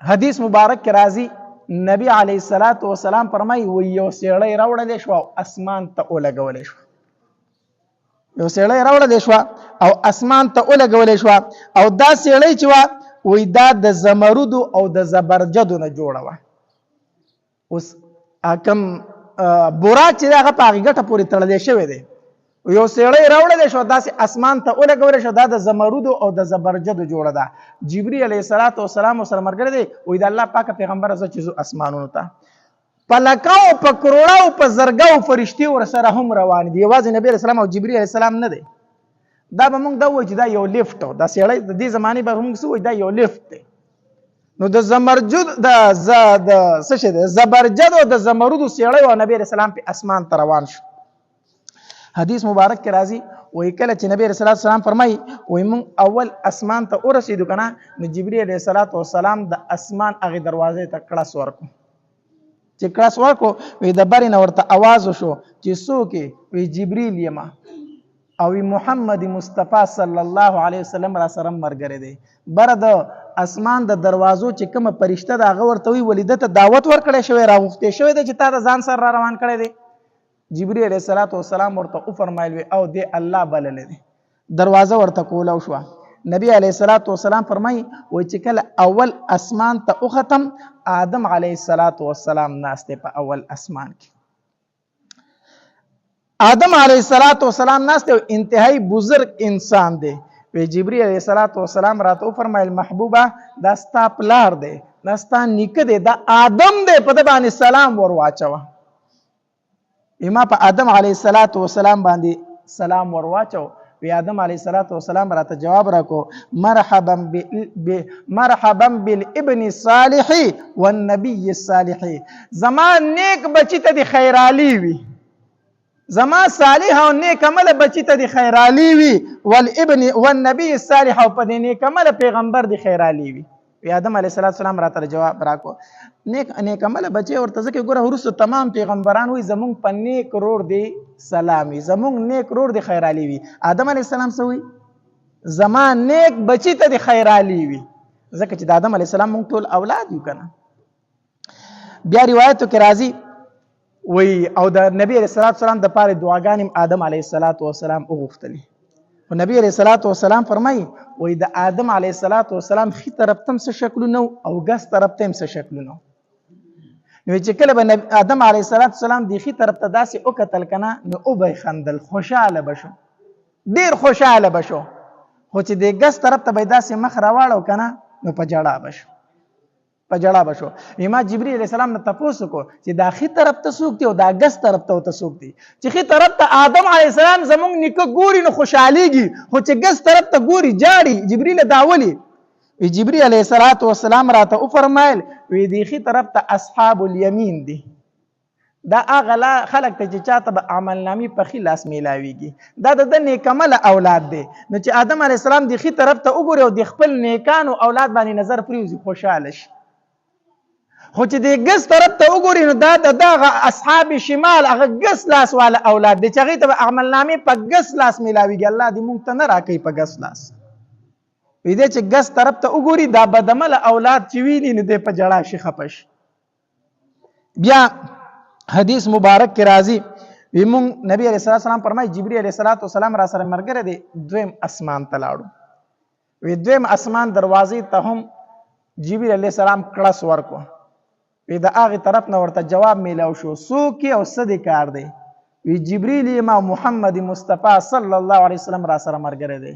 حدیث مبارک کې راځي نبی علیه الصلاۃ والسلام فرمایي و یو سیړی راوړل شو او اسمان ته ولګول شو. یو سیړی راوړل شو او اسمان ته ولګول شو او دا سیړی چې وای دا د زمرد او د زبرجد نه جوړه و. اوس کم بوراک چې هغه په هغه ګټه پورې تړلې شوی دی. یو سیړی راوړل شو داسې اسمان ته ولګول شو دا د زمرد او د زبرجد جوړه ده. جبرئیل علیه السلام سره مرګره دی وای د الله پاک پیغمبر زه چې اسمانونو ته په لکاو په کروڑاو په زرګاو فرشتي ور سره هم روان دي. یوازې نبی علیه السلام او جبرئیل علیه السلام نه دی. دا به موږ دا وایو چې دا یو لیفت دا سیړی د دې زمانه به موږ وایو دا یو لیفت دی. نو د زمرجد د څه شي د زبرجد او د زمرد سیړی او نبی علیه السلام په اسمان ته روان شو. حدیث مبارک کې راځي وای کله چې نبی رسول الله صلی الله علیه وسلم فرمایي وای مون اول اسمان ته ورسېدو کنه نو جبرئیل علیه السلام د اسمان هغه دروازې ته کړس ورکو. چې کړس ورکو وی د باري نه ورته आवाज وشو چې څوک وی جبرئیل یما او محمد مصطفی صلی الله علیه وسلم را سره مرګره دی. بر د اسمان د دروازو چې کوم فرشته دا هغه ورته وی ولیدته دعوت ورکړې شوی راغوښته شوی د چې تا د ځان سره روان کړی دی. جبرئیل علیه السلام ورته او فرمایل او دی الله بلل دی. دروازه ورته کوله شو. نبی علیه السلام فرمای و چې کله اول اسمان ته او ختم آدم علیه السلام ناشته په اول اسمان کې. آدم علیه السلام ناشته انتهایی بزرگ انسان دی. وی جبرئیل علیه السلام راته او فرمایل محبوبه دا ستا پلار دی دا ستا نیکه دی دا آدم دی په د باندې سلام ور واچوه. ما په آدم علیه السلام باندې سلام ور واچو. وی آدم علیه السلام راته جواب راکو مرحبا بالابن الصالح والنبي الصالح. زما نیک بچی ته د خیرالی وی زما صالح او نیک عمل بچی ته د خیرالی وی والنبي الصالح او په د نیک عمل پیغمبر د خیرالی وی. وی آدم علیه السلام راته جواب راکو نیک عمل بچي ورته ځکه ګوره وروسته تمام پیغمبران وي زمونږ په نیک رور دی سلامي زمونږ نیک رور دی خیرالی وي. آدم علیه السلام څه وي زما نیک بچي ته د خیرالی وي ځکه چې د آدم علیه السلام مونږ ټول اولاد یو کنه. بیا روایتو کې راځي وی او د نبی علیه السلام د پاره دعاګانې آدم علیه السلام وغوښتلې. او نبی علیه السلام فرمایي وی د آدم علیه السلام خي طرف تم څه شکل نو او ګس طرف تم څه شکل نو. نو چې کله به آدم علیه السلام د خي طرف ته داسې او قتل کنه نو او به خندل خوشاله بشو ډیر خوشاله بشو. خو چې د ګس طرف ته به داسې مخ راواړو کنه نو په جړا بشو. ما جبرئیل علیه السلام نه تاسو کو چې دا خي طرف ته څوک دی او دا ګس طرف ته څوک دی. چې خي طرف ته آدم علیه السلام زمونږ نیکه ګوري نو خوشحاليږي خو چې ګس طرف ته ګوري جاړي. جبرئیل داولي وی جبرئیل علیه السلام راته او فرمایل وی دی خي طرف ته اصحاب الیمین دی. دا هغه خلک ته چې چاته به عمل نامې په خي لاس میلاویږي دا د نیک عمل اولاد دی. نو چې آدم علیه السلام دی خي طرف ته وګوري او د خپل نیکانو اولاد باندې نظر پریوزي خوشاله شي. خو چې د ګس طرف ته وګوري نو دا دغه اصحاب شمال هغه ګس لاس والا اولاد دي چې هغه ته عمل نامې په ګس لاس میلاویږي. الله دې مونږ ته نه راکړي په ګس لاس. وی دې چې ګس طرف ته وګوري دا بدعمل اولاد چې ویني نو دې په جړا شي خپش. بیا حدیث مبارک کې راځي وی مونږ نبی علیه السلام فرمایي جبرئیل علیه السلام را سره مرګره دی دویم اسمان ته لاړو. وی دویم اسمان دروازې ته هم جبرئیل علیه السلام کړس ورکو. وی د هغه طرف نه ورته جواب میلاو شو څوک او څه د کار دی. وی جبرئیل ما محمد مصطفی صلی الله علیه وسلم را سره مرګره دی.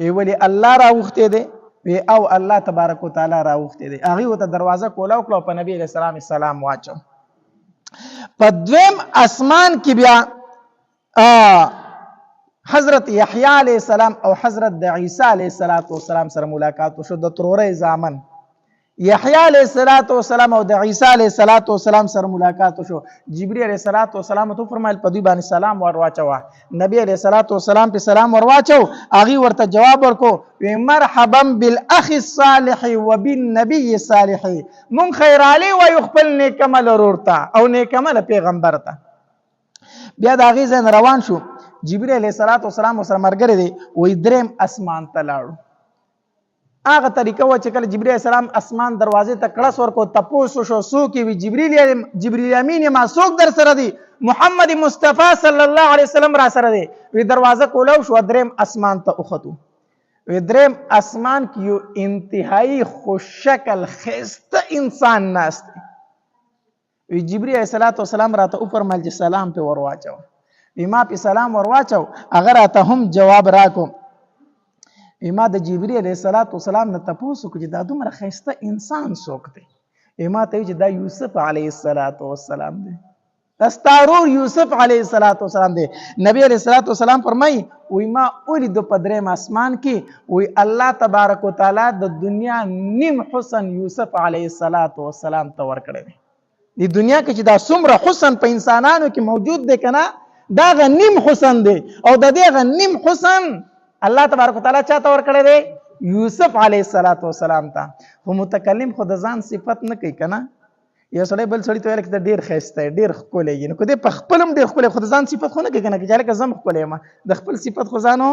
ای ولی الله را وخته دی وی او الله تبارک وتعالى را وخته دی. هغه وته دروازه کولاو کړو په نبی علیہ السلام واچو. په دویم اسمان کې بیا حضرت یحیی علیہ السلام او حضرت عیسی علیہ السلام سره ملاقات وشو. د ترورې زامن یحیی علیہ السلام او د عیسی علیہ السلام سره ملاقات وشو. جبرئیل علیہ السلام ته فرمایل په دوی باندې سلام ور واچو. نبی علیہ السلام په سلام ور واچو. هغه ورته جواب ورکو وی مرحبا بالاخ الصالح وبالنبي الصالح. مون خیر علی و یخبل نیک عمل ورورتا او نیک عمل پیغمبر ته. بیا د هغه ځین روان شو. جبرئیل علیہ السلام سره مرګره دی وی دریم اسمان ته لاړو. هغه طریقه و چې کله جبرئیل السلام اسمان دروازې ته کړس ورکو تپوس وشو څوک وي جبرئیل امین ما څوک در سره دی محمد مصطفی صلی الله علیه وسلم را سره دی وی دروازه کولو شو دریم اسمان ته وختو وی دریم اسمان کې یو انتهایی خوششکل خسته انسان ناست وی جبرئیل علیه السلام راته او فرمایل چې سلام په ورواچو وی ما په سلام ورواچو هغه راته هم جواب راکو ما د جبرئیل علیه السلام نه تاسو کو چې دا دومره خسته انسان څوک دی ما ته چې دا یوسف علیه السلام دی دستارور یوسف علیه السلام دی نبی علیه السلام فرمای وی ما اولید په دریم اسمان کې وی الله تبارک وتعالى د دنیا نیم حسن یوسف علیه السلام ته ورکړی دی دنیا کې چې دا څومره حسن په انسانانو کې موجود دی کنه دا غ نیم حسن دی او د دې غ نیم حسن الله تبارک وتعالى چاته ورکړی دی یوسف علیه السلام ته خو متکلم خو د ځان صفت نه کوي کنه یو سړی بل سړی ته ویل چې ډیر ښایسته ډیر ښکلی نو که دې په خپل هم ډیر ښکلی خو د ځان صفت خو نه کوي کنه چې هلکه زه هم ښکلی یم د خپل صفت خو ځانو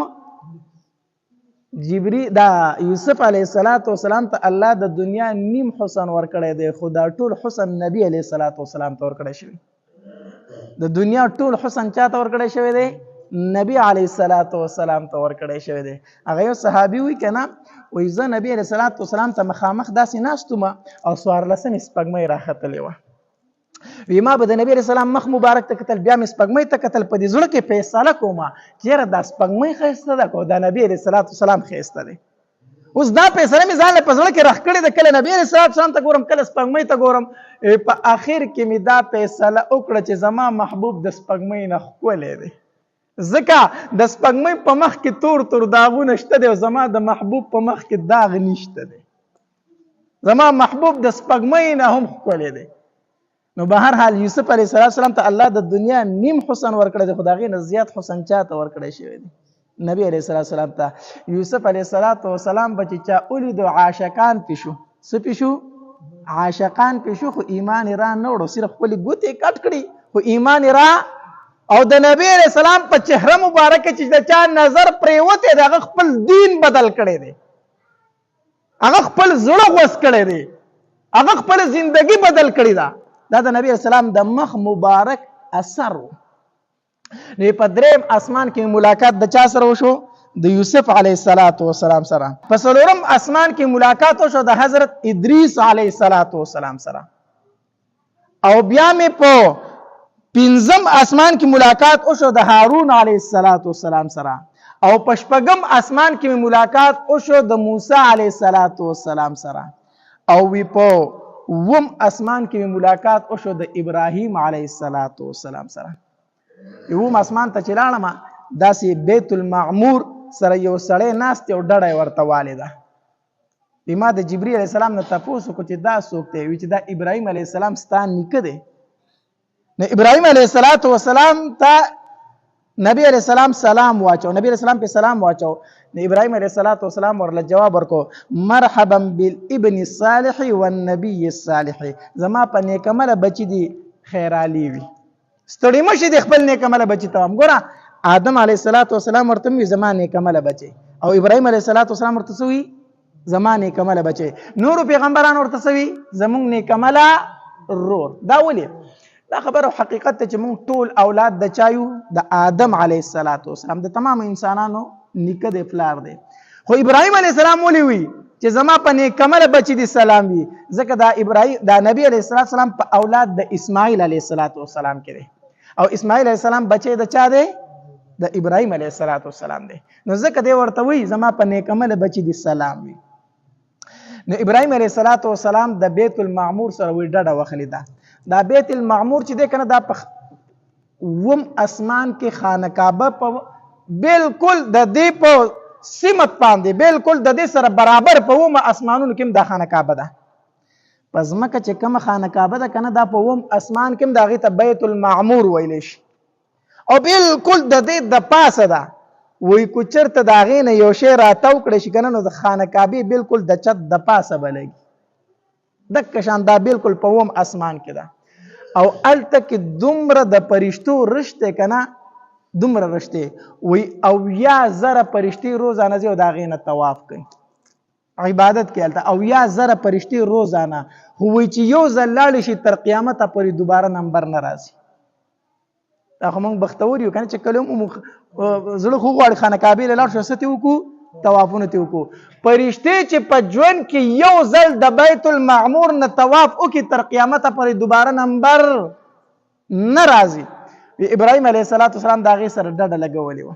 دا یوسف علیه السلام ته الله د دنیا نیم حسن ورکړی دی خو دا ټول حسن نبی علیه السلام ته ورکړی شوی د دنیا ټول حسن چاته ورکړی شوی دی نبی علیه السلام ته ورکړی شوی دی هغه یو صحابي وی کنه وی زه نبی علیه السلام ته مخامخ داسې ناستم او څوارلسمې سپږمۍ راختلې وه وی ما به د نبی علیه السلام مخ مبارک ته کتل بیا مې سپږمۍ ته کتل په دې زړه کې فیصله کومه چې یاره دا سپږمۍ ښایسته ده که دا نبی علیه السلام ښایسته دی اوس دا فیصله مې ځان له په زړه کې راخ کړې ده کله نبی علیه السلام ته ګورم کله سپږمۍ ته ګورم په اخر کې مې دا فیصله وکړه چې زما محبوب د سپږمۍ نه ښکلی دی ځکه د سپږمۍ په مخ کې تور تور داغونه شته دی او زما د محبوب په مخ کې داغ نشته دی زما محبوب د سپږمۍ نه هم ښکلی دی نو به هر حال یوسف علیه السلام ته الله د دنیا نیم حسن ورکړی دی خو د هغې نه زیات حسن چا ته ورکړی شوی دی نبی علیه السلام ته یوسف علیه السلام به چې چا ولیدو عاشقان پې شو څه پې شو عاشقان پې شو خو ایمان یې را نه وړو صرف خپلې ګوتې کټ کړي خو ایمان یې را او د نبی علیہ السلام په چهره مبارکه چې د چا نظر پریوتی دی هغه خپل دین بدل کړی دی هغه خپل زړه غوڅ کړی دی هغه خپل زندگی بدل کړی ده دا د نبی علیہ السلام د مخ مبارک اثر و نو په دریم اسمان کې ملاقات د چا سره وشو د یوسف علیه السلام سره په څلورم اسمان کې ملاقات وشو د حضرت ادریس علیه السلام سره او بیا مې په پنځم اسمان کې ملاقات وشو د هارون علیه السلام سره او په شپږم اسمان کې ملاقات وشو د موسی علیه السلام سره او وی په وم اسمان کې ملاقات وشو د ابراهیم علیه السلام سره وم اسمان ته چې لاړم داسې بیت المعمور سره یو سړی ناست یو ډډی ورته والده ما د جبرئیل علیه السلام نه تپوس وکړو چې دا څوک دی وی چې دا ابراهیم علیه السلام ستا نیکه دی نو ابراهیم علیه السلام ته نبی علیه السلام سلام واچو نبی علیه السلام په سلام واچو نو ابراهیم علیه السلام ورله جواب ورکو مرحبا بالابن الصالح والنبي الصالح زما په نیکمله بچی دی خیرالی وي ستړي مشي د خپل نیکمله بچی ته هم ګوره آدم علیه السلام ورته وی زما نیکمله بچی او ابراهیم علیه السلام ورته وی زما نیکمله بچی نور پیغمبران ورته وی زمونږ نیکمله رور دا ولې دا خبره حقیقت ته چې موږ ټول اولاد د چایو د آدم علیه السلام د تمام انسانانو نیکه د پلار دی خو ابراهیم علیه السلام ولې وی چې زما په نیکمله بچی دی سلام وي ځکه دا نبی علیه السلام په اولاد د اسماعیل علیه السلام کې دی او اسماعیل علیه السلام بچی د چا دی د ابراهیم علیه السلام دی نو ځکه دی ورته وی زما په نیکمله بچی دی سلام وي نو ابراهیم علیه السلام د بیت المعمور سره وی ډډه وخلی ده دا بیت المعمور چې دی کنه دا په وم اسمان کې خانه کعبه په بالکل د دې په سمت باندې بالکل د دې سره برابر په وم اسمانونو کې دا خانه کعبه ده پس مکه چې کوم خانه کعبه ده کنه دا په وم اسمان کې دا غي ته بیت المعمور ویل شي او بالکل د دې د پاسه ده وی کوچرته دا غي نه یو شی راتاو کړی شي کنه نو د خانه کعبه بالکل د چت د پاسه بلګي دک شان دا بالکل په وم اسمان کې ده او الته کې دومره د پرشتو رشته کنه دومره رشته وی او یا زره پرشتي روزانه زیو دا غینه طواف کوي عبادت کې هلته او یا زره فرشتي روزانه خو وایي چې یو ځل لاړ شي تر قیامته پورې دوباره نمبر نه راځي. دا خو موږ بختور یو کنه چې کله مو زړه خو غواړي خانه کعبې له لاړ شو څه ته وکړو طوافونه ته وکړو. فرشتي چې په ژوند کې یو ځل د بیت المعمور نه طواف وکړي تر قیامته پورې دوباره نمبر نه راځي. ابراهیم علیه السلام د هغې سره ډډه لګولې وه.